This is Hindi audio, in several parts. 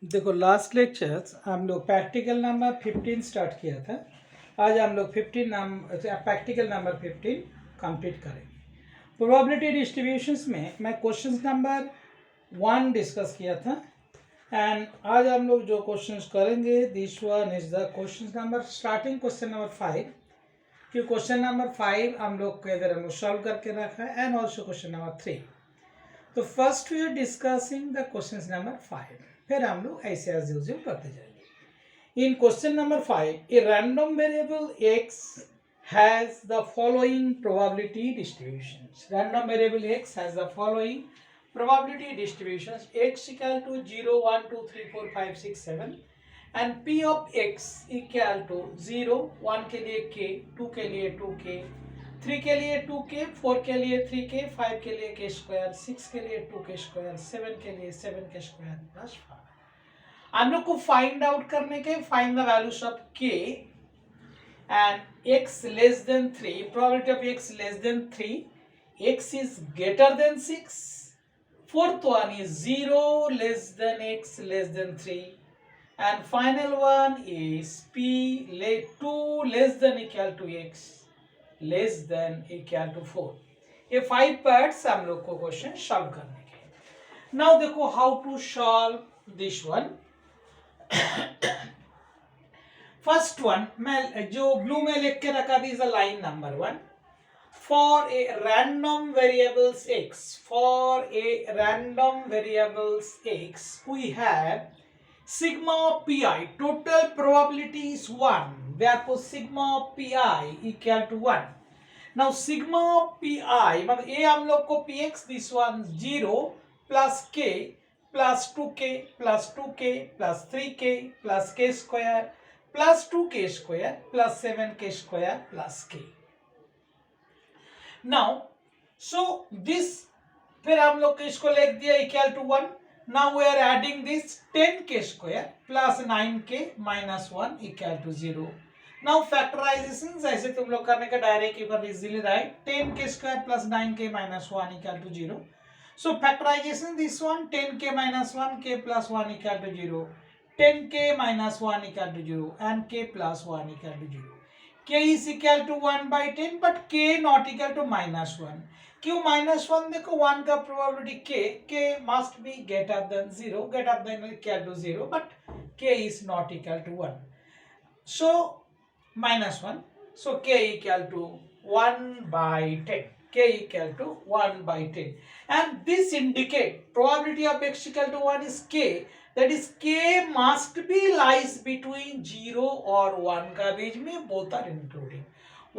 देखो लास्ट लेक्चर्स हम लोग प्रैक्टिकल नंबर 15 स्टार्ट किया था। आज हम लोग 15 नाम प्रैक्टिकल नंबर 15 कंप्लीट करेंगे। प्रोबेबिलिटी डिस्ट्रीब्यूशंस में मैं क्वेश्चन नंबर 1 डिस्कस किया था एंड आज हम लोग जो क्वेश्चंस करेंगे this one is the question number starting question number 5 कि क्वेश्चन नंबर 5 हम लोग के इधर हम लोग सॉल्व करके रखा है एंड ऑल्सो क्वेश्चन नंबर 3। तो first we are discussing the question number 5, फिर हम लोग ऐसे एज यूजुअल करते जाएंगे। In question number 5 a random variable x has the following probability distributions. Random variable x has the following probability distributions: x equal to 0 1 2 3 4 5 6 7 and p of x equal to 0 1 के लिए k, 2 के लिए 2k, 3 के लिए 2k, 4 के लिए 3k, 5 के लिए k स्क्वायर, 6 के लिए 2k स्क्वायर, 7 के लिए 7k स्क्वायर प्लस 5। हम लोग को फाइंड आउट करने के find the values of k and x less than 3, probability of x less than 3, x is greater than 6, fourth one is 0 less than x less than 3, and final one is p 2 less than equal to x less than equal to 4। ये 5 पार्ट्स हम लोग को क्वेश्चन सॉल्व करने के। नाउ देखो how to solve this one. First one मैं जो ब्लू में लिख के रखा थी is line number 1। For a random variables x, for a random variables x we have sigma pi, total probability is 1, therefore sigma pi equal to 1। now sigma pi मतलब a हम लोग को px, this one 0 plus k plus 2k plus 2k plus 3k plus k square plus 2k square plus 7k square plus k। now so this फिर हम लोग इसको लिख दिया equal to 1। now we are adding this 10k square plus 9k minus 1 equal to 0। now factorization ऐसे तुम लोग करने का direct you can easily right 10k square plus 9k minus 1 equal to 0। so factorization this one 10k minus 1 k plus 1 equal to 0, 10k minus 1 equal to 0 and k plus 1 equal to 0। k is equal to 1 by 10 but k not equal to minus 1। क्यों माइनस 1? देखो 1 का probability k must be greater than 0, greater than equal to 0 but k is not equal to 1, so minus 1, so k equal to 1 by 10, k equal to 1 by 10 and this indicate probability of x equal to 1 is k, that is k must be lies between 0 और 1 का बीच में, both are including,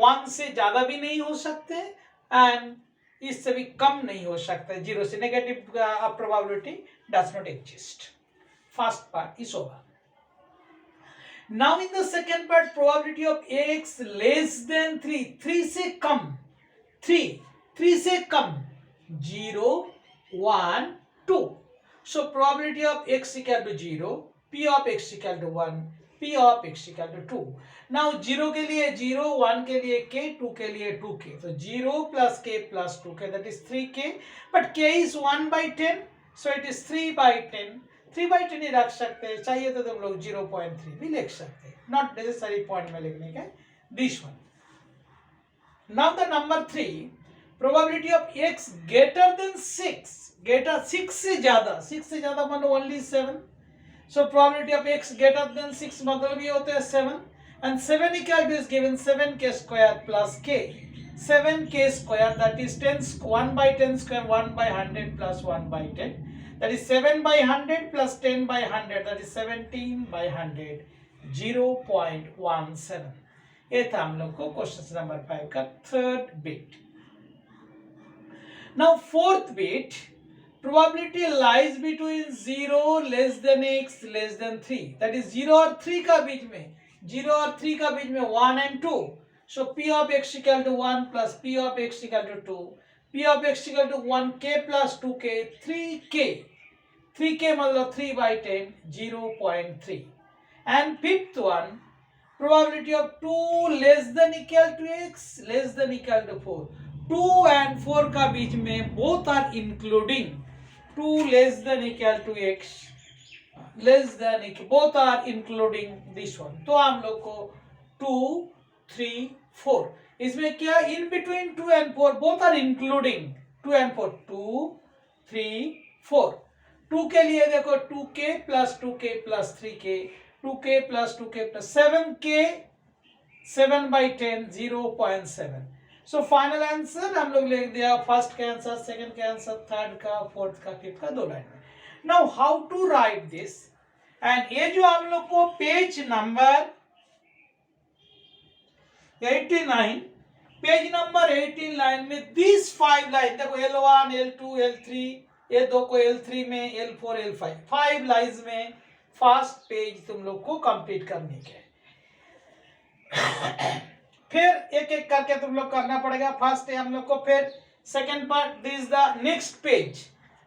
1 से ज्यादा भी नहीं हो सकते एंड इससे भी कम नहीं हो सकता, 0 से negative probability does not exist. First part is over. Now in the second part probability of x less then 3, 3 से कम, 3 से कम 0 1 2, so probability of x equal to 0, p of x equal to 1, p of x equal to 2। now 0 के लिए 0, 1 के लिए k, 2 के लिए 2k, so 0 plus k plus 2k that is 3k but k is 1 by 10 so it is 3 by 10, 3 by 10 ही रख सकते हैं, चाहिए तो तुम लोग 0.3 भी लिख सकते हैं, नॉट नेसेसरी पॉइंट में लिखने का this one. now the number 3 probability of x greater than 6, greater 6 से ज्यादा मतलब only 7, so probability of x greater than 6 मतलब ये होता है 7 and 7 equal to is given 7k square plus k, 7k square that is 10, 1 by 10 square 1 by 100 plus 1 by 10 that is 7 by 100 plus 10 by 100 that is 17 by 100, 0.17। ये था हम लोग को क्वेश्चन नंबर 5 का third bit. now fourth bit probability lies between 0 less than x less than 3, that is 0 और 3 का बीच में, 0 और 3 का बीच में 1 and 2, so p of x equal to 1 plus p of x equal to 2, p of x equal to 1k plus 2k, 3k मतलब 3 by 10, 0.3 and fifth one probability of 2 less than equal to x less than equal to 4, 2 and 4 का बीच में both are including 2 less than equal to x less than both are including this one, तो हम लोग को 2 3 4, इसमें क्या in between 2 and 4 both are including 2 and 4, 2 3 4, 2 के लिए देखो 2k plus 2k plus 3k, 2k plus 2k plus 7k, 7/10 0.7। So final answer हम लोग लिख दिया, फर्स्ट का आंसर, सेकंड का आंसर, थर्ड का, फोर्थ का, फिफ्थ का, 2 लाइन में। Now how to write this, and ये जो हम लोग को page number 89, page number 18 line में दिस 5 लाइन देखो, L1 L2 L3, ये दो को L3 में, L4 L5, 5 लाइन्स में फर्स्ट पेज तुम लोग को कंप्लीट करने के। फिर एक एक करके तुम लोग करना पड़ेगा। फर्स्ट है हम लोग को, फिर second part, this is the next page,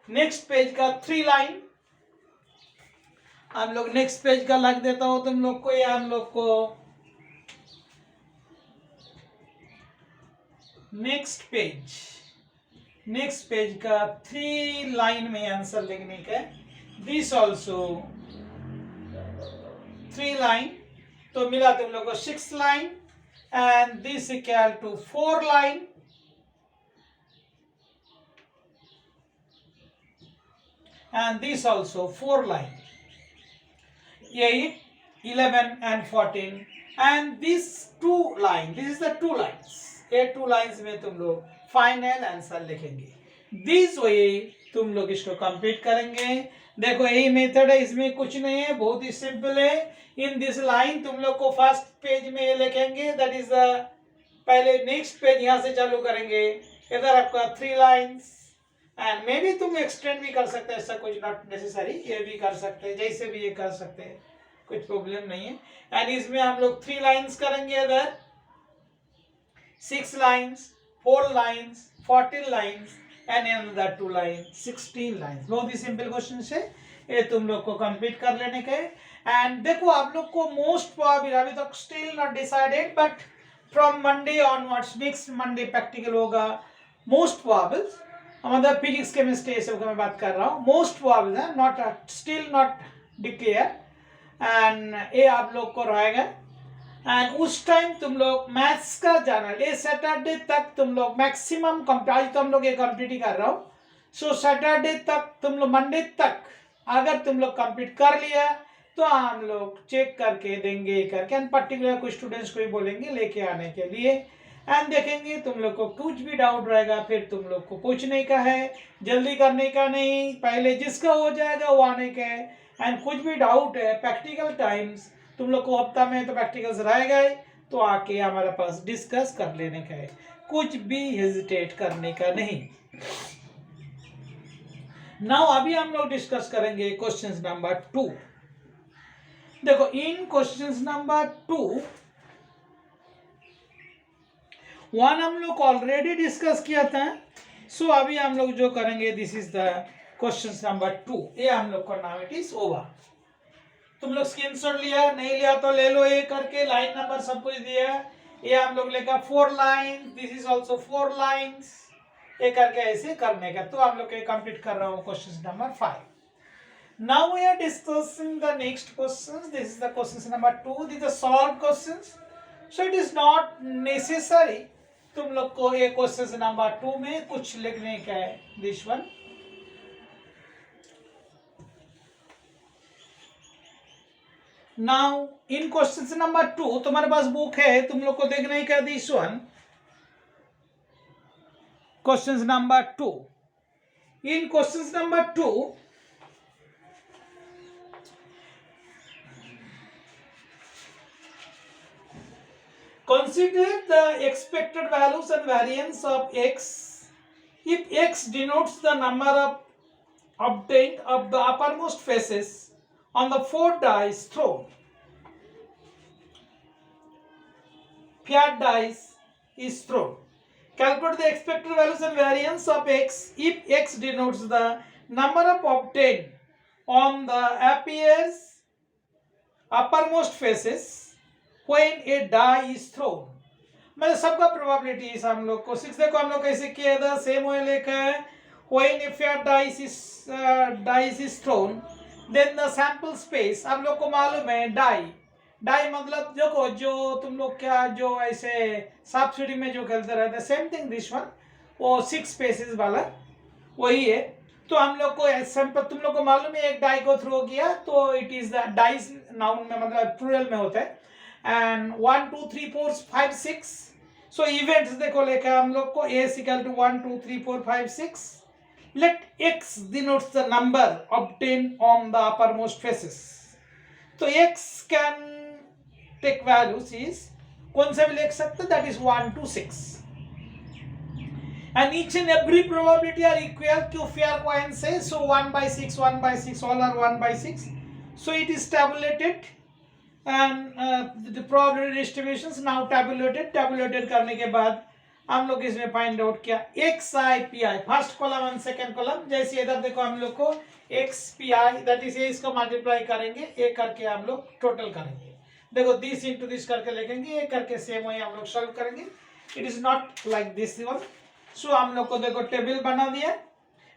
next page का 3 लाइन हम लोग नेक्स्ट पेज का लग देता हो तुम लोग को। ये हम लोग को नेक्स्ट पेज का 3 लाइन में आंसर लिखने का, दिस ऑल्सो 3 लाइन, तो मिला तुम लोग को 6 line, and this equal to 4 line, and this also 4 line, 8 11 and 14, and this 2 line, this is the 2 lines, ये 2 lines में तुम लोग फाइनल आंसर लिखेंगे। दिस वे तुम लोग इसको कंप्लीट करेंगे। देखो यही मेथड है, इसमें कुछ नहीं है, बहुत ही सिंपल है। इन दिस लाइन तुम लोग को फर्स्ट पेज में ये लिखेंगे, दैट इज द, पहले नेक्स्ट पेज यहाँ से चालू करेंगे, इधर आपका 3 लाइन्स, एंड मे बी तुम एक्सटेंड भी कर सकते हैं, ऐसा कुछ नॉट नेसेसरी, ये भी कर सकते हैं, जैसे भी ये कर सकते हैं, कुछ प्रॉब्लम नहीं है। एंड इसमें हम लोग 3 लाइन्स करेंगे, इधर 6 lines, 4 lines, 14 lines, and another 2 line, 16 lines. बहुत ही सिंपल क्वेश्चन है, ये तुम लोग को कंप्लीट कर लेने के। एंड देखो आप लोग को मोस्ट प्रोबेबल, अभी तक still not decided, but from Monday onwards, next Monday practical होगा। मोस्ट प्रोबेबल मतलब फिजिक्स केमिस्ट्री ये सब का मैं बात कर रहा हूँ, मोस्ट प्रोबेबल है, not still not declare, and ये आप लोग को रहेगा। एंड उस टाइम तुम लोग मैथ्स का जर्नल, ये सैटरडे तक तुम लोग मैक्सिमम कंप्लीट, तो हम लोग ये कंप्लीट ही कर रहा हूँ। सो सैटरडे तक तुम लोग, मंडे तक अगर तुम लोग कंप्लीट कर लिया तो हम लोग चेक करके देंगे करके, एंड पर्टिकुलर कुछ स्टूडेंट्स को ही बोलेंगे लेके आने के लिए, एंड देखेंगे तुम लोग को कुछ भी डाउट रहेगा फिर तुम लोग को पूछने का है, जल्दी करने का नहीं, पहले जिसका हो जाएगा वो आने का है। एंड कुछ भी डाउट है प्रैक्टिकल टाइम्स, तुम लोग को हफ्ता में तो प्रैक्टिकल्स रहेगा ही, तो आके हमारे पास डिस्कस कर लेने का है, कुछ भी हेजिटेट करने का नहीं। नाउ अभी हम लोग डिस्कस करेंगे क्वेश्चन नंबर 2। देखो इन क्वेश्चन नंबर 2, 1 हम लोग ऑलरेडी डिस्कस किया था। सो अभी हम लोग जो करेंगे, this is the question number 2, ये हम लोग को नाम इट इज ओवर। तुम लोग स्क्रीनशॉट लिया, नहीं लिया तो ले लो, ये करके लाइन नंबर सब कुछ दिया, ये हम लोग लेगा 4 line, this is also 4 lines, ये करके ऐसे करने का। तो हम लोग कंप्लीट कर रहा हूँ question number 5। Now we are discussing the next questions. This is the questions number 2. These are solved questions. So it is not necessary तुम लोग को ये क्वेश्चन नंबर 2 में कुछ लिखने का है, this one. Now in question number 2 तुम्हारे पास बुक है, तुम लोग को देखने का, this one question number 2। In question number 2 consider the expected values and variance of x if x denotes the number of obtained of the uppermost faces on the 4 dice thrown. Fiat dice is thrown. Calculate the expected values and variance of x if x denotes the number of obtained on the appears uppermost faces when a die is thrown। मतलब सबका प्रोबेबिलिटी है हम लोग को 6। देखो हम लोग कैसे किया था, सेम वे लिखा है, when a fiat dice is thrown then the sample space, आप लोग को मालूम है डाई, डाई मतलब देखो जो तुम लोग क्या जो ऐसे सांप सीढ़ी में जो खेलते रहते हैं, सेम थिंग दिस वन, वो 6 स्पेसेस वाला वही है। तो हम लोग को सैंपल, तुम लोग को मालूम है एक डाई को थ्रो किया तो it is the dice, noun में मतलब प्लूरल में होता है, एंड 1 2 3 4 5 6। सो इवेंट्स देखो लेकर हम लोग को a is equal to 1 2 3 4 5 6, let x denotes the number obtained on the uppermost faces। तो x can take values is कौन सा भी लिख सकते, that is 1 to 6, and each and every probability are equal to fair coin say, so 1 by 6 1 by 6 all are 1 by 6, so it is tabulated and the probability distributions now tabulated करने के बाद हम लोग इसमें फाइंड आउट किया x I P I, first column and second column, जैसे इधर देखो हम लोग को x P I that is इसको मल्टीप्लाई करेंगे ए करके हम लोग टोटल करेंगे, देखो दिस इंटू दिस करके लिखेंगे ए करके, सेम वही हम लोग सॉल्व करेंगे, it is not like this one. So हम लोग को देखो टेबल बना दिया,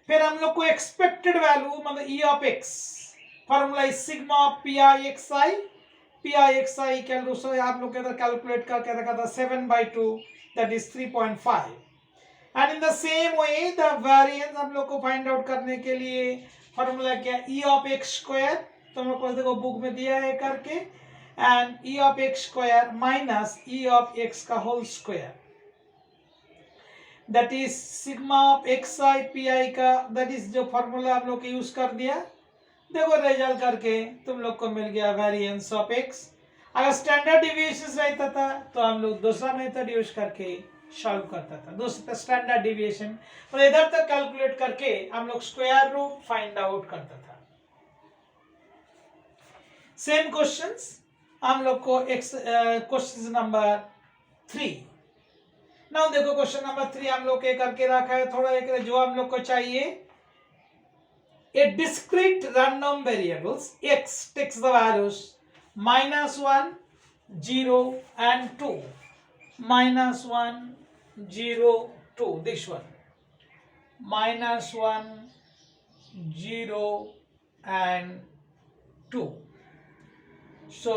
फिर हम लोग को एक्सपेक्टेड वैल्यू मतलब ई of x, formula is sigma of P i x I, P i x I calculate आप लोग इधर कैलकुलेट करके रखा था 7/2 that is 3.5, and in the same way the variance हम लोग को फाइंड आउट करने के लिए फॉर्मूला क्या, ई ऑफ एक्स स्क्वायर, तो हम लोग को देखो बुक में दिया है करके, and E of X square minus E of X का whole square, that is sigma of x I P I का, दैट इज जो फॉर्मूला हम लोग यूज कर दिया, देखो रिजल्ट करके तुम लोग को मिल गया वेरिएंस ऑफ एक्स। अगर स्टैंडर्ड डिविएशन रहता था तो हम लोग दूसरा मेथड यूज करके सॉल्व करता था, दूसरा स्टैंडर्ड डिविएशन, और इधर तक कैलकुलेट करके हम लोग स्क्वायर रूट फाइंड आउट करता था। सेम क्वेश्चंस हम लोग को क्वेश्चन नंबर 3, नाउ देखो क्वेश्चन नंबर 3 हम लोग के करके रखा है, थोड़ा एक जो हम लोग को चाहिए, a discrete random variables x takes the values -1 0 and 2, -1 0 2, this one -1 0 and 2, so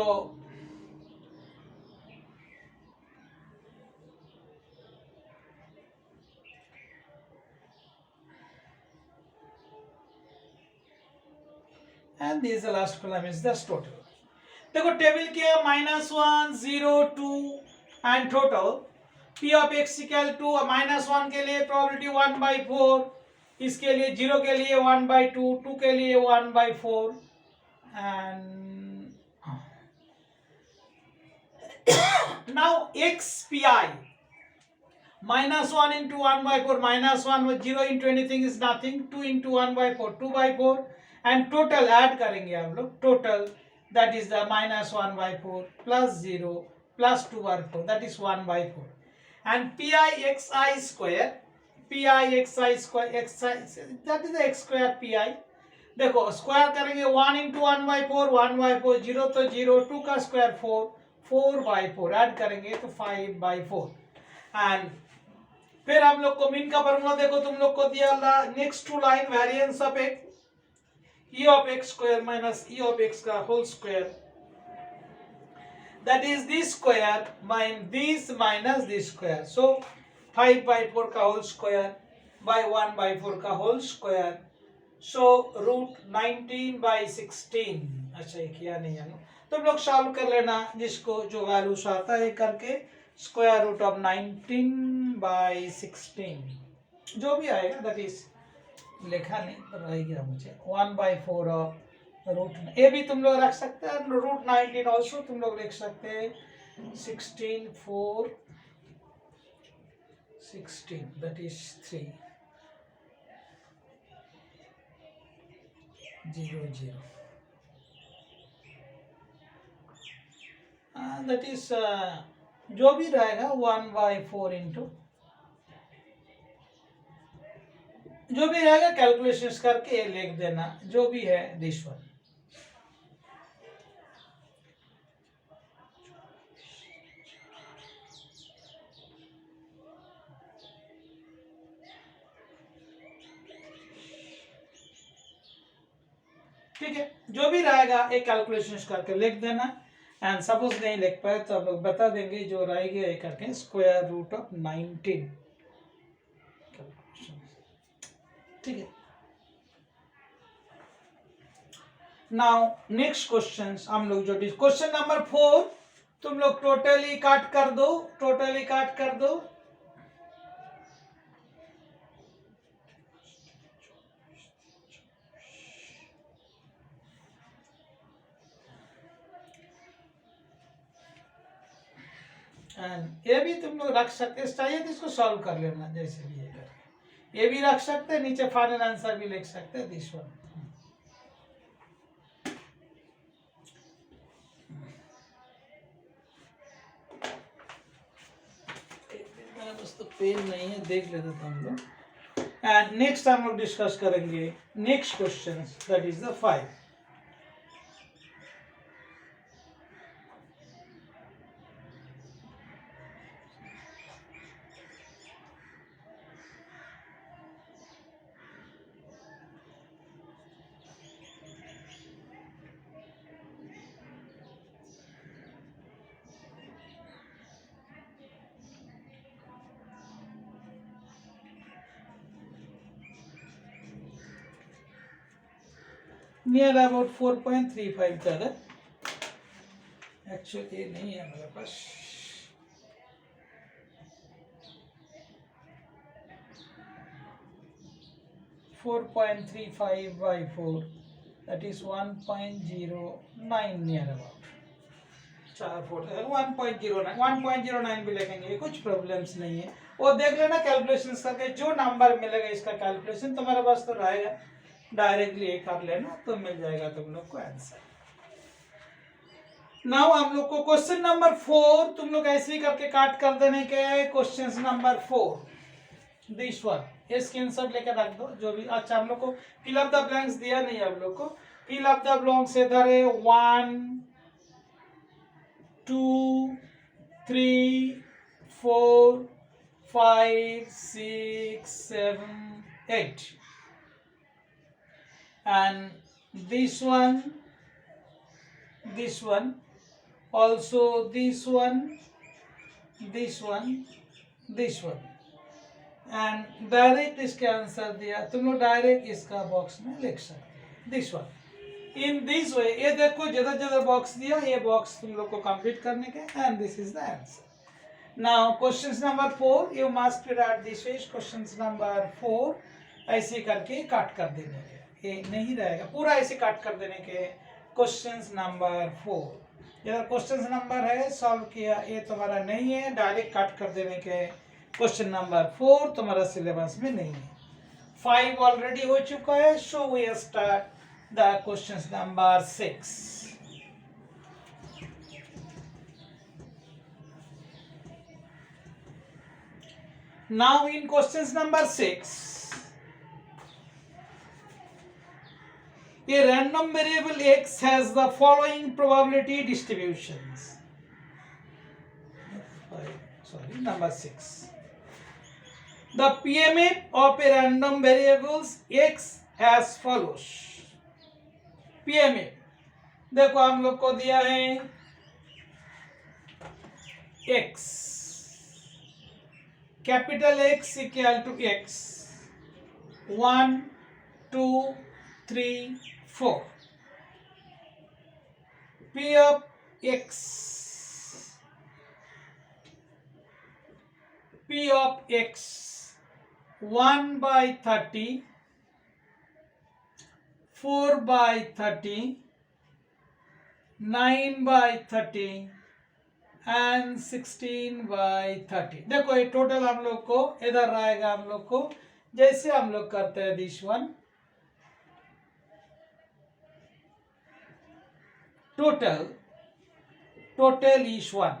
and this is the last column is the total। देखो टेबल क्या, -1 0 2 and total, p of x equal to -1 के लिए प्रोबेबिलिटी 1/4, इसके लिए 0 के लिए 1/2, 2 के लिए 1/4, and now x p i -1 into 1/4, -1 0 into anything is nothing, 2 into 1/4 2/4, and total add करेंगे हम लोग, total that is the -1/4 plus 0 plus 2/4, that is 1/4, and pi xi square, pi xi square xi, that is the x square pi, देखो स्क्वायर करेंगे 1 into 1/4 1/4, 0 तो 0, 2 का स्क्वायर 4, 4/4 ऐड करेंगे तो 5/4, एंड फिर हम लोग को मीन का फॉर्मूला देखो तुम लोग को दिया next two line variance of x, e of x square minus e of x का whole square, that is this square minus this square, so 5/4 का whole square by 1/4 का whole square, so root 19/16। अच्छा ये किया नहीं है, तुम लोग सॉल्व कर लेना जिसको जो वैल्यूज आता है करके, स्क्वायर रूट ऑफ 19/16 जो भी आएगा, दैट इज लिखा नहीं तो रह गया मुझे, 1/4 ऑफ रूट, ए भी तुम लोग रख सकते हैं, रूट 19 ऑल्सो तुम लोग लिख सकते हैं, 16 4 16 दैट इज 3 0 0, दैट इज जो भी रहेगा 1/4 इंटू जो भी रहेगा कैलकुलेशंस करके लिख देना, जो भी है दिस वन। ठीक है, जो भी रहेगा एक कैलकुलेशन करके लिख देना। एंड सपोज नहीं लिख पाए तो हम लोग बता देंगे, जो रहेगा ये करके स्क्वायर रूट ऑफ 19, ठीक है। नाउ नेक्स्ट क्वेश्चन हम लोग जो क्वेश्चन नंबर 4, तुम लोग टोटली काट कर दो, टोटली काट कर दो। एंड ये भी तुम लोग रख सकते, चाहिए तो इसको सॉल्व कर लेना जैसे भी ये करके, ये भी रख सकते हैं, नीचे फाइनल आंसर भी लिख सकते हैं दिस वन। तो पेन नहीं है, देख लेते थे हम लोग। एंड नेक्स्ट हम लोग डिस्कस करेंगे next question, that is the 5। Near about 4.35 तक है, एक्चुअली नहीं है मेरे पास। Four 4.35 by 4 that is 1.09 near about, 1.09 भी लिखेंगे, कुछ प्रॉब्लम्स नहीं है, वो देख लेना कैलकुलेशन करके, जो नंबर मिलेगा इसका कैलकुलेशन तुम्हारे पास तो रहेगा, डायरेक्टली ये कर लेना तो मिल जाएगा तुम लोग को आंसर। नाउ हम लोग को क्वेश्चन नंबर 4 तुम लोग ऐसे ही करके काट कर देने के है। क्वेश्चन नंबर 4 दिस वन, ये स्क्रीनशॉट लेकर रख दो जो भी। अच्छा, हम लोग को फिल अप द ब्लैंक्स दिया नहीं है हम लोग को, फिल अप द ब्लैंक्स इधर है 1 2 3 4 5 6 7 8 and this one also, this one this one and direct इसके आंसर दिया, तुम लोग डायरेक्ट इसका बॉक्स में लिख सकते, this one in this way. ये देखो जिधर जिधर बॉक्स दिया, ये बॉक्स तुम लोग को कंप्लीट करने के, and this is the answer. Now question number 4 you must write this way. Question number 4 ऐसे करके काट कर देने के, ये नहीं रहेगा पूरा ऐसे काट कर देने के। क्वेश्चन नंबर 4 इधर क्वेश्चन नंबर है, सॉल्व किया, ये तुम्हारा नहीं है, डायरेक्ट काट कर देने के। क्वेश्चन नंबर 4 तुम्हारा सिलेबस में नहीं है, 5 ऑलरेडी हो चुका है। So we start the question number 6। Now in question number 6, a random variable x has the following probability distributions. Number 6. The PMF of a random variables x as follows. PMF देखो हम लोग को दिया है x, capital X equal to x 1 2 3 4। P of x, P of x 1 by 30, 4 by 30, 9 by 30 and 16 by 30। देखो ये टोटल हम लोग को इधर रहेगा, हम लोग को जैसे हम लोग करते हैं this one, total is 1।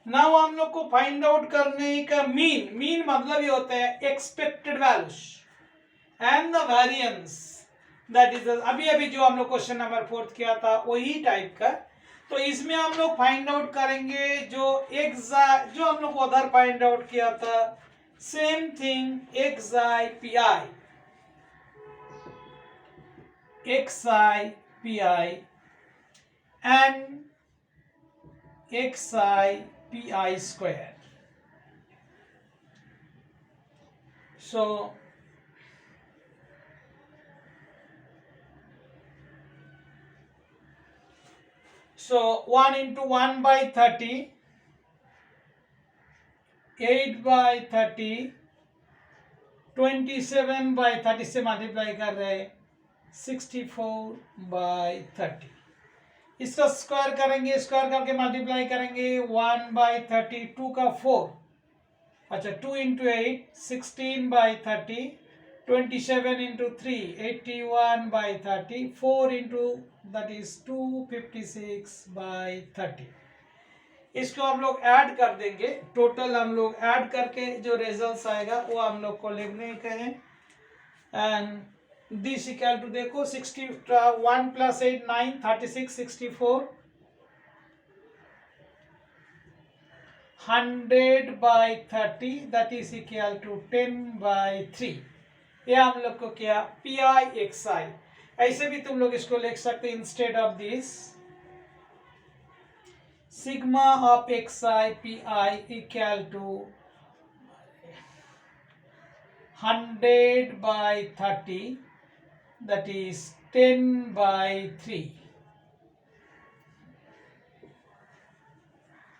Now हम लोग को फाइंड आउट करने का मीन मतलब ये होता है expected values and the variance, that is अभी जो हम लोग क्वेश्चन नंबर 4 किया था वही टाइप का। तो इसमें हम लोग फाइंड आउट करेंगे जो जो हम लोग उधर फाइंड आउट किया था, same thing xi pi xi pi and xi pi square. So 1 into 1 by 30, 8 by 30, 27 by 30 से मल्टीप्लाई कर रहे हैं, 64 by 30. इसका स्क्वायर करेंगे, स्क्वायर करके मल्टीप्लाई करेंगे, 1 by 30, 2 का 4, अच्छा 2 into 8, 16 by 30, 27 into 3, 81 by 30, 4 into that is 256 by 30. इसको हम लोग ऐड कर देंगे, टोटल हम लोग ऐड करके जो रिजल्ट आएगा वो हम लोग को लिखने का है. एंड दिस इक्वल टू देखो 61 plus 8 9 36 64 100 by 30 that is equal to 10 by 3. ये हम लोग को क्या पी आई एक्स आई, ऐसे भी तुम लोग इसको लिख सकते instead of this sigma of xi pi equal to 100 by 30 that is 10 by 3,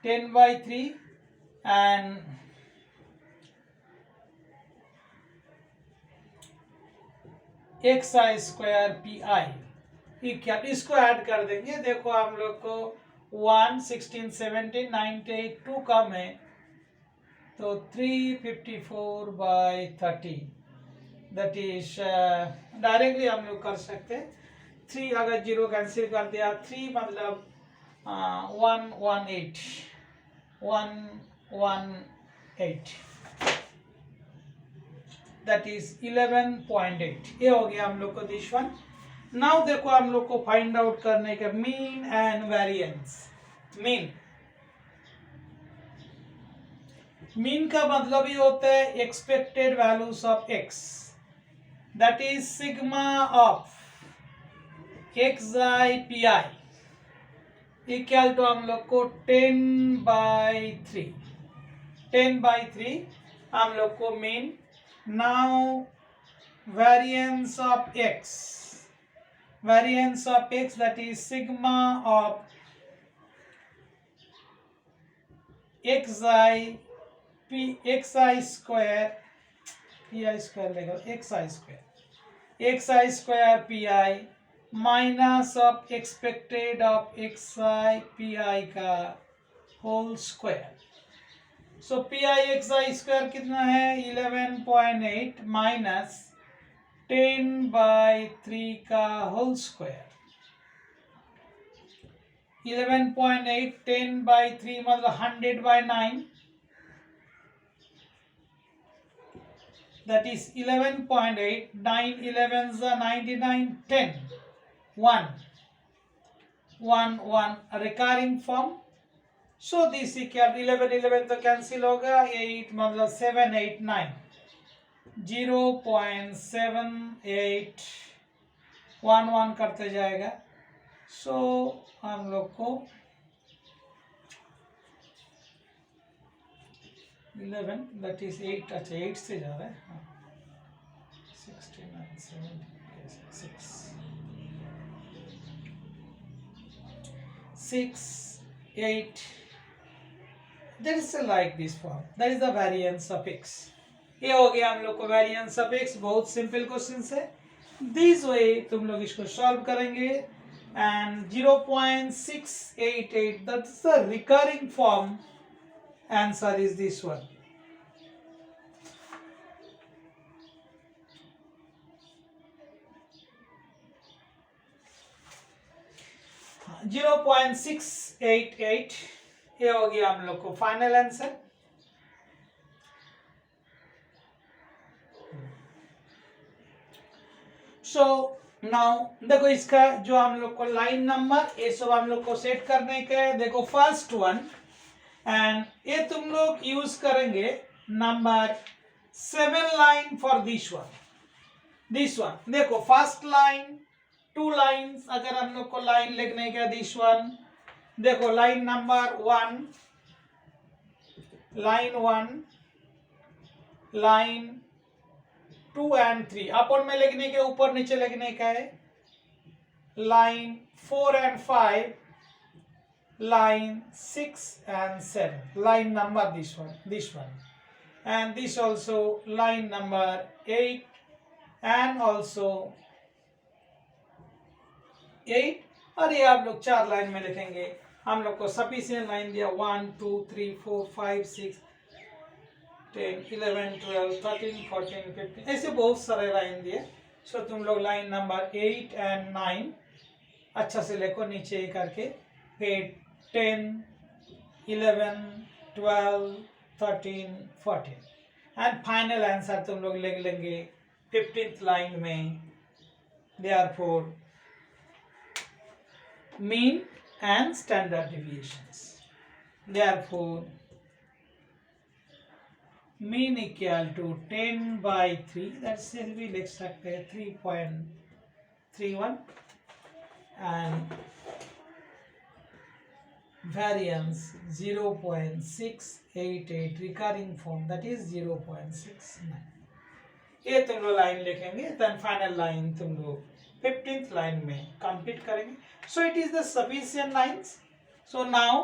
10 by 3 and xi square pi equal, इसको ऐड कर देंगे. देखो हम लोग को 1 16 17 98 2 कम है तो 354 by 30 दैट इज डायरेक्टली हम लोग कर सकते हैं. 3 अगर जीरो कैंसिल कर दिया 3 मतलब 118 दैट इज 11.8. ये हो गया हम लोग को दिस वन. नाउ देखो हम लोग को फाइंड आउट करने का मीन एंड वेरिएंस. मीन का मतलब ये होता है expected values of x, that is sigma of x I P i equal to हम लोग को 10 by 3. 10 by 3 हम लोग को mean. Now variance of x, variance of x that is sigma of xi square pi square लेगा xi square pi minus of expected of xi pi का whole square. So pi xi square कितना है 11.8 minus 10 by 3 का होल स्क्वायर. 11.8 10 by 3 मतलब 100 by 9 that is 11.8 9 11 99 10 1 recurring form. So this equal 11 तो कैंसिल होगा, 8 मतलब 7 8 9 0.78 1 करते जाएगा. सो हम लोग को 11 दैट इज 8, अच्छा 8 से जा रहा है 69 6 8 that is like this form, that is the variance of x. ये हो गया हम लोग को वेरिएंस ऑफ एक्स. बहुत सिंपल क्वेश्चन है. दिस वे तुम लोग इसको सॉल्व करेंगे and 0.688 that is the recurring form. Answer is this one. Zero 0.688 ये हो गया हम लोग को फाइनल आंसर. सो नाउ देखो इसका जो हम लोग को लाइन नंबर ये सब हम लोग को सेट करने का है. देखो फर्स्ट वन एंड ये तुम लोग यूज करेंगे number 7 line for this one. देखो फर्स्ट लाइन टू लाइन्स, अगर हम लोग को लाइन लिखने का दिस वन, देखो line number 1, line 1, line 2 and 3 अपन में लिखने के ऊपर नीचे लिखने का है, line 4 and 5, line 6 and 7, line number this one, and this also line number 8 and also 8, और ये आप लोग 4 लाइन में लिखेंगे। हम लोग को सफिशिएंट लाइन दिया 1 2 3 4 5 6 10 11 12 13 14 15, ऐसे बहुत सारे लाइन दिए। सो तुम लोग लाइन नंबर 8 एंड 9 अच्छा से लिखो नीचे करके, फिर 10 11 12 13 14 एंड फाइनल आंसर तुम लोग लिख लेंगे 15th लाइन में, therefore mean and standard deviations, therefore mean equal to 10 by 3, that will be लिख सकते हैं 3.31 and variance 0.688, recurring form that is 0.69, ये तुम लोग लाइन लिखेंगे। देन फाइनल लाइन तुम लोग 15th लाइन में कंप्लीट करेंगे। So it is the sufficient lines. So now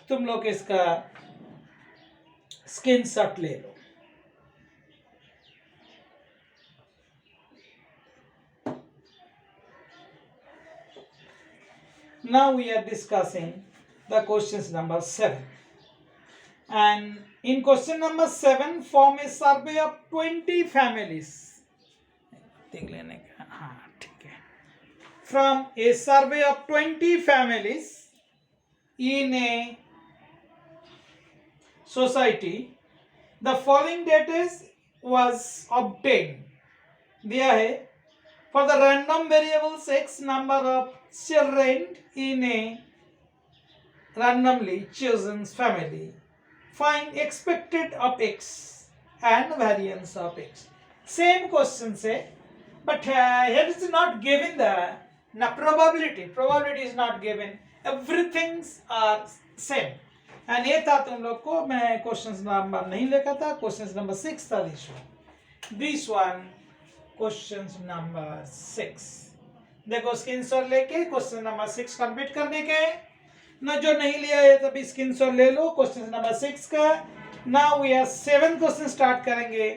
तुम लोग इसका स्क्रीनशॉट ले लो। Now we are discussing the questions number 7, and in question number 7 form a survey of 20 families, देख लेने का, हाँ ठीक है, from a survey of 20 families in a society the following data was obtained, दिया है for the random variables x number of children in a randomly chosen family, find expected of x and variance of x. Same question say, but here is not given the probability is not given, everything are same, and ये था तुम लोग को, मैं क्वेश्चन नंबर नहीं लिखा था, क्वेश्चन नंबर 6 था this one क्वेश्चन नंबर 6। देखो स्क्रीनशॉट लेके क्वेश्चन नंबर 6 कंप्लीट करने के ना, जो नहीं लिया है तभी स्क्रीनशॉट ले लो क्वेश्चन नंबर 6 का। Now we are 7 question start करेंगे।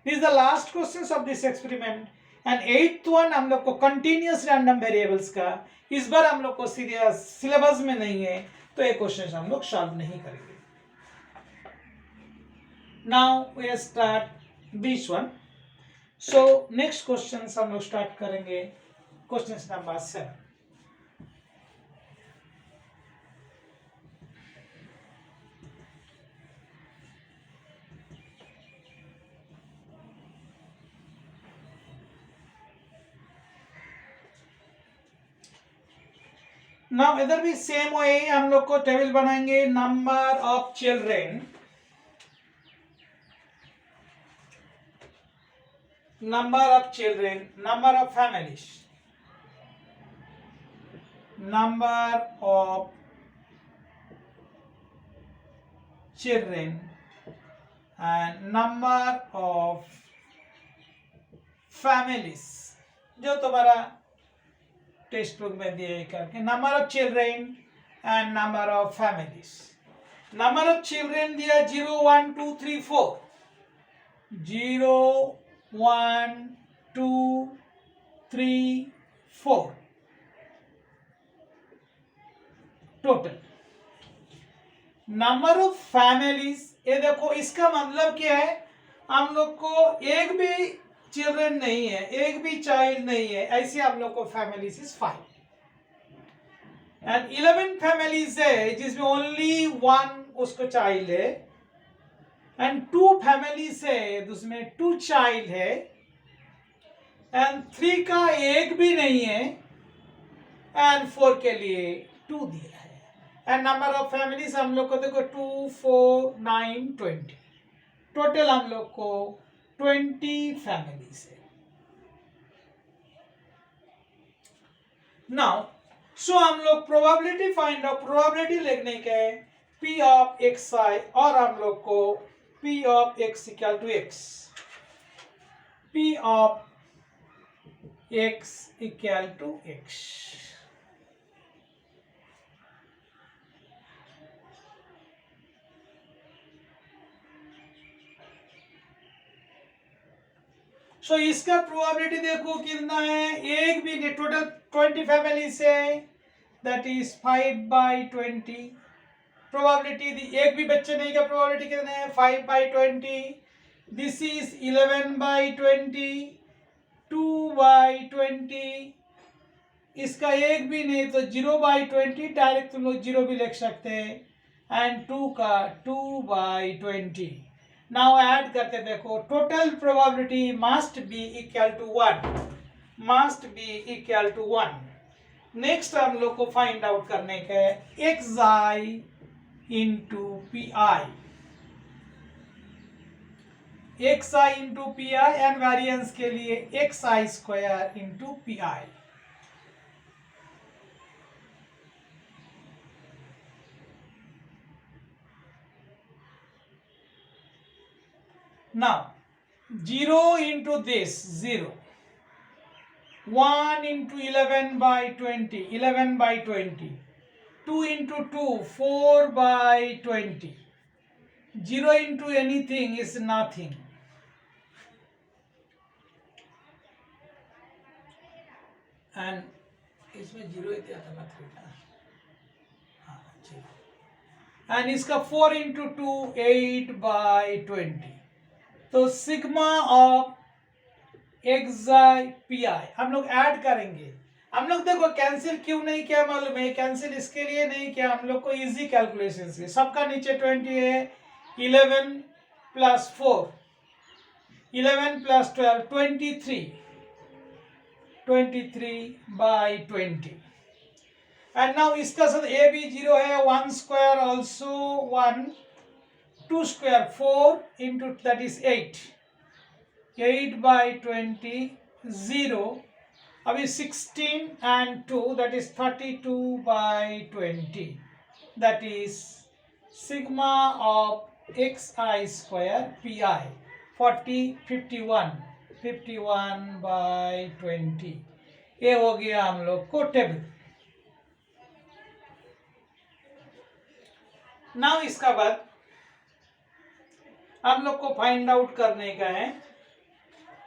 This is the last question of this experiment and 8th one हम लोग को कंटिन्यूअस रैंडम वेरिएबल्स का, इस बार हम लोग को सीरियस सिलेबस में नहीं है तो ये क्वेश्चन हम लोग सॉल्व नहीं करेंगे। Now we start this one. So next question हम लोग स्टार्ट करेंगे क्वेश्चन नंबर 7। नाउ इधर भी सेम वे हम लोग को टेबल बनाएंगे, number of children, number of children, number of families, number of children and number of families, जो तुम्हारा टेक्स्ट बुक में दिए करके, number of children and number of families. Number of children दिया 0 1 2 3 4, 0 1 2 3 4 टोटल। नंबर ऑफ फैमिलीज, ये देखो इसका मतलब क्या है, हम लोग को एक भी चिल्ड्रन नहीं है, एक भी चाइल्ड नहीं है, ऐसे आप लोग को फैमिलीज इज 5 एंड 11 फैमिलीज है जिसमें ओनली 1 उसको चाइल्ड है एंड 2 फैमिलीज है जिसमें 2 चाइल्ड है एंड 3 का एक भी नहीं है एंड 4 के लिए 2 दिया है एंड नंबर ऑफ फैमिलीज हम लोग को देखो 2 4 9 20, टोटल हम लोग को 20 फैमिलीज है। नाउ सो हम लोग प्रोबेबिलिटी फाइंड आउट, प्रोबेबिलिटी लिखने के पी ऑफ एक्स आई, और हम लोग को P of X equal to X, P of X equal to X. So इसका प्रोबेबिलिटी देखो कितना है, एक भी नहीं, टोटल 20 फैमिली से, दैट इज 5/20। प्रोबेबिलिटी एक भी बच्चे नहीं का प्रोबेबिलिटी कितने हैं, 5/20। This is 11/20, 2/20। इसका एक भी नहीं तो 0/20, डायरेक्ट तुम लोग 0 भी लिख सकते हैं, एंड 2 का 2/20। नाउ ऐड करके देखो, total probability must be equal to 1, must be equal to 1। Next हम लोग को फाइंड आउट करने का है x i into P i, x i into P i, and variance के लिए x I square into P i. Now 0 into this 0, 1 into 11/20, 11/20, 2 into 2, 4/20, 0 into anything is nothing. And इसमें 0 ही दिया था ना, 3 का, हाँ 0, and इसका 4 into 2, 8/20। तो sigma of x I P I हम लोग ऐड करेंगे। हम लोग देखो कैंसिल क्यों नहीं किया मालूम है, कैंसिल इसके लिए नहीं किया, हम लोग को इजी कैलकुलेशन से, सबका नीचे 20 है, 11 प्लस 4, 11 प्लस 12, 23/20। एंड नाउ इसका साथ ए भी 0 है, 1 square also 1, 2 square 4 into that is 8, 8/20, 0, अभी 16 and 2 that is 32/20, that is sigma of xi square pi 51/20। ये हो गया हम लोग को टेबल। नाउ इसका बाद हम लोग को फाइंड आउट करने का है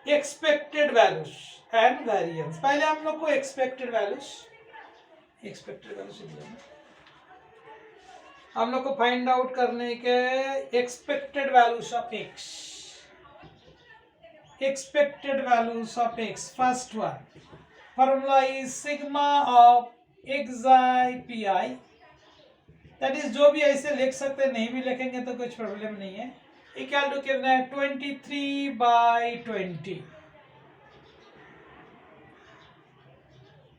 एक्सपेक्टेड वैल्यूज एंड वेरिएंस। पहले हम लोग को एक्सपेक्टेड वैल्यूज हम लोग को फाइंड आउट करने के expected values of x, expected values of x. First one formula is sigma of x I P I, that is जो भी ऐसे लिख सकते, नहीं भी लिखेंगे तो कुछ प्रॉब्लम नहीं है। इक्वल टू कितना है, 23/20,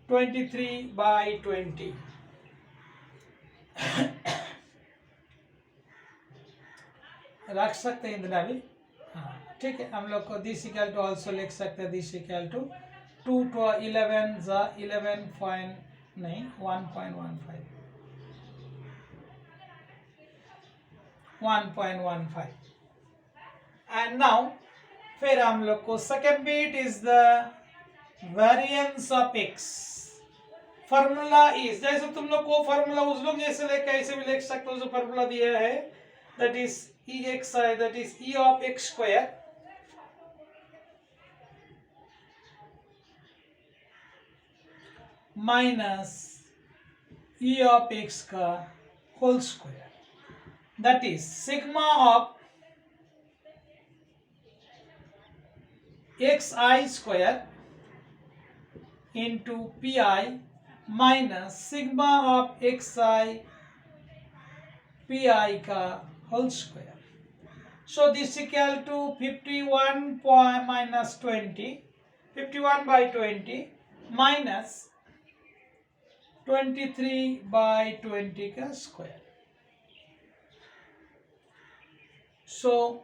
23/20। रख सकते हैं इतना भी, हाँ ठीक है। हम लोग को दिस इक्वल टू ऑल्सो लिख सकते हैं, this equal to 2 to 11 11 point नहीं 1.15, 1.15। एंड नाउ फिर हम लोग को second bit is the variance of x. Formula is, जैसे तुम लोग को फॉर्मूला उस लोग जैसे लेके ऐसे भी लिख सकते हो, जो फॉर्मूला दिया है that is E X I, that is E of X square minus E of X का whole square, that is sigma of x I square into P I minus sigma of x I P I का whole square. So this equal to 51 minus 20, 51/20 minus 23/20 का स्क्वायर। सो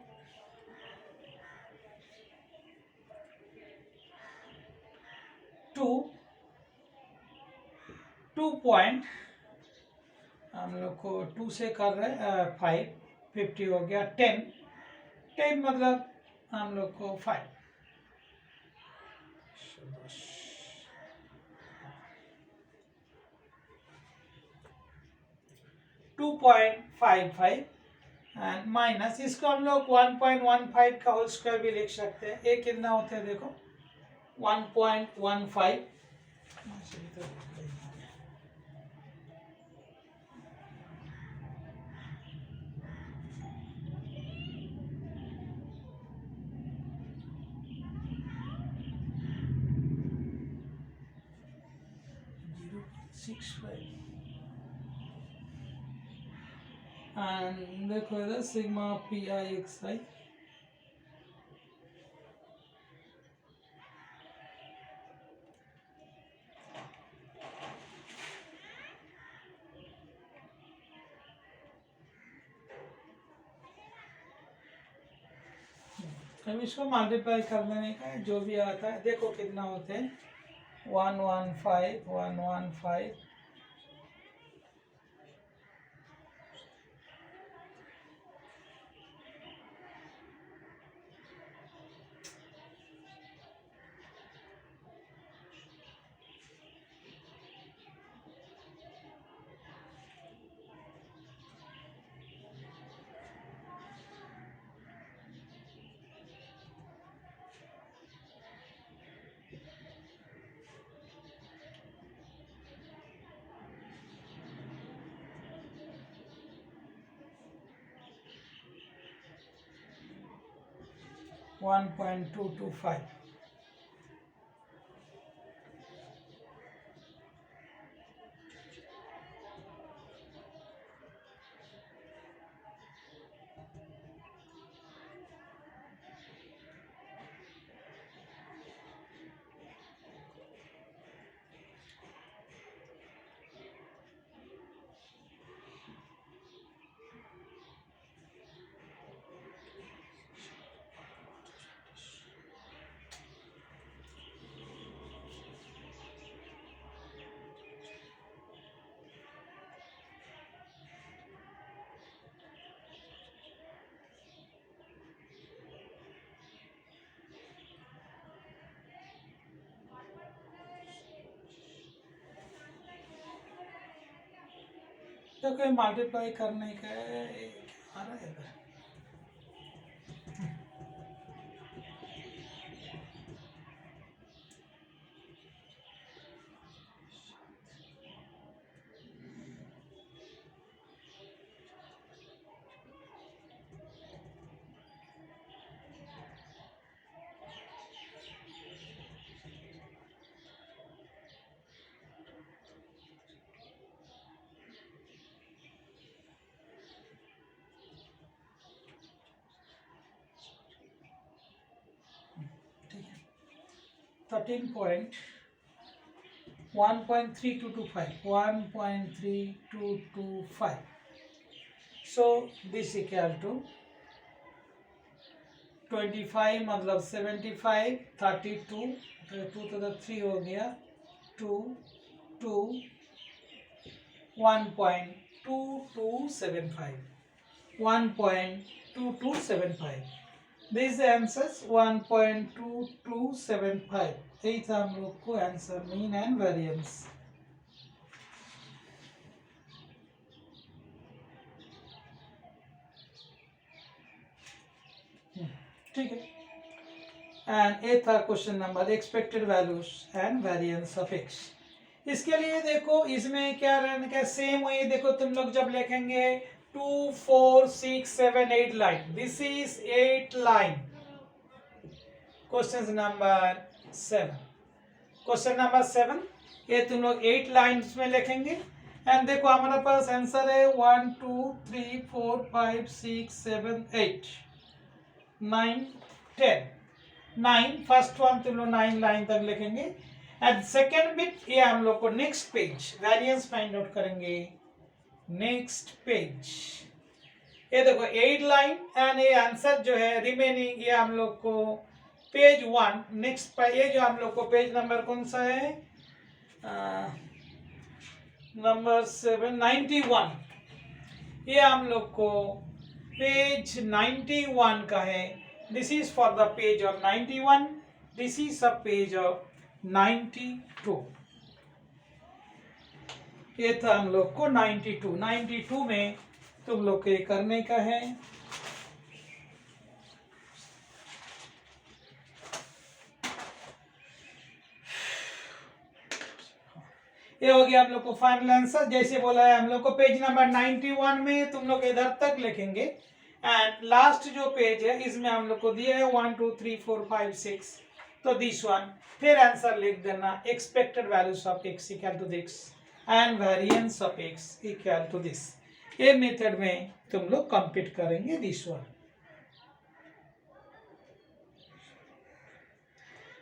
2 पॉइंट हम लोग को 2 से कर रहे हैं 5, 50 हो गया 10, 10 मतलब हम लोग को 5, 2.55 एंड माइनस इसको हम लोग 1.15 का होल स्क्वायर भी लिख सकते हैं। ये कितना होता है देखो 1.15 0.65 एंड देखो इधर सिग्मा पी आई एक्स आई अब इसको मल्टीप्लाई कर देने का जो भी आता है देखो कितना होते हैं 115 115 1.225 तो कोई मल्टीप्लाई करने का आ रहा है 1.3225 so this equal to 25 मतलब 75 32 तो 2 तो 3 हो गया 2 2 1.2275 1.2275 This answers 1.2275 यही था हम लोग को आंसर मीन एंड वेरिएंस ठीक है एंड ये था question number expected values and variance of x इसके लिए देखो इसमें क्या रहने का सेम वही देखो तुम लोग जब लिखेंगे 2 4 6 7 8 line this is 8 line question number 7 question number 7 ये तुम लोग 8 लाइन्स में लिखेंगे एंड देखो हमारे पास आंसर है 1 2 3 4 5 6 7 8 9 10 9 फर्स्ट वन तुम लोग 9 लाइन तक लिखेंगे एंड सेकेंड बिट ये हम लोग को next page variance find out करेंगे नेक्स्ट पेज ये देखो 8 लाइन एंड ये आंसर जो है रिमेनिंग ये हम लोग को पेज 1 नेक्स्ट ये जो हम लोग को पेज नंबर कौन सा है नंबर 7 91, ये हम लोग को पेज 91 का है. This is for the page of 91, this is a page of 92. ये था हम लोग को 92 में तुम लोग के करने का है. ये हो गया हम लोग को फाइनल आंसर. जैसे बोला है हम लोग को पेज नंबर 91 में तुम लोग इधर तक लिखेंगे एंड लास्ट जो पेज है इसमें हम लोग को दिया है 1 2 3 4 5 6, तो दिस वन. फिर आंसर लिख देना expected values of x equal to this and variance of x equal to this. ये मेथड में तुम लोग कंप्लीट करेंगे दिस वन.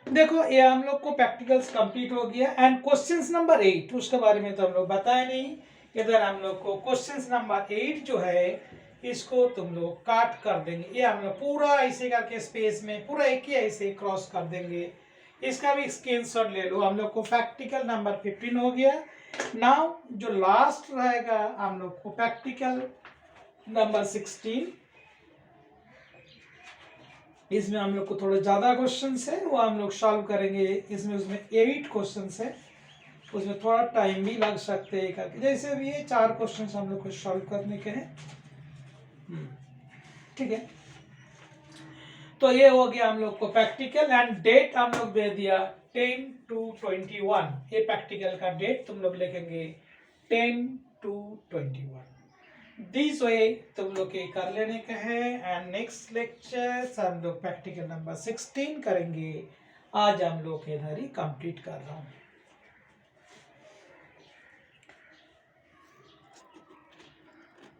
देखो ये हम लोग को प्रैक्टिकल्स कंप्लीट हो गया एंड क्वेश्चंस नंबर 8 उसके बारे में तो हम लोग बताए नहीं. इधर हम लोग को क्वेश्चंस नंबर 8 जो है इसको तुम लोग काट कर देंगे. ये हम लोग पूरा ऐसे करके स्पेस में पूरा एक ही ऐसे क्रॉस कर देंगे. इसका भी स्क्रीनशॉट ले लो. हम लोग को प्रैक्टिकल नंबर 15 हो गया. नाउ जो लास्ट रहेगा हम लोग को प्रैक्टिकल नंबर 16. इसमें हम लोग को थोड़ा ज़्यादा क्वेश्चंस है वो हम लोग सॉल्व करेंगे. इसमें उसमें 8 क्वेश्चंस है, उसमें थोड़ा टाइम भी लग सकते हैं करके. जैसे भी ये 4 क्वेश्चंस हम लोग को सॉल्व करने के हैं. ठीक है, तो ये हो गया हम लोग को प्रैक्टिकल एंड डेट हम लोग दे दिया 10 to 21. ये प्रैक्टिकल का डेट तुम लोग लिखेंगे 10 to 21. दिस वे तुम लोग के कर लेने का है एंड नेक्स्ट लेक्चर हम लोग प्रैक्टिकल नंबर 16 करेंगे. आज हम लोग इधर ही कंप्लीट कर रहा हूँ.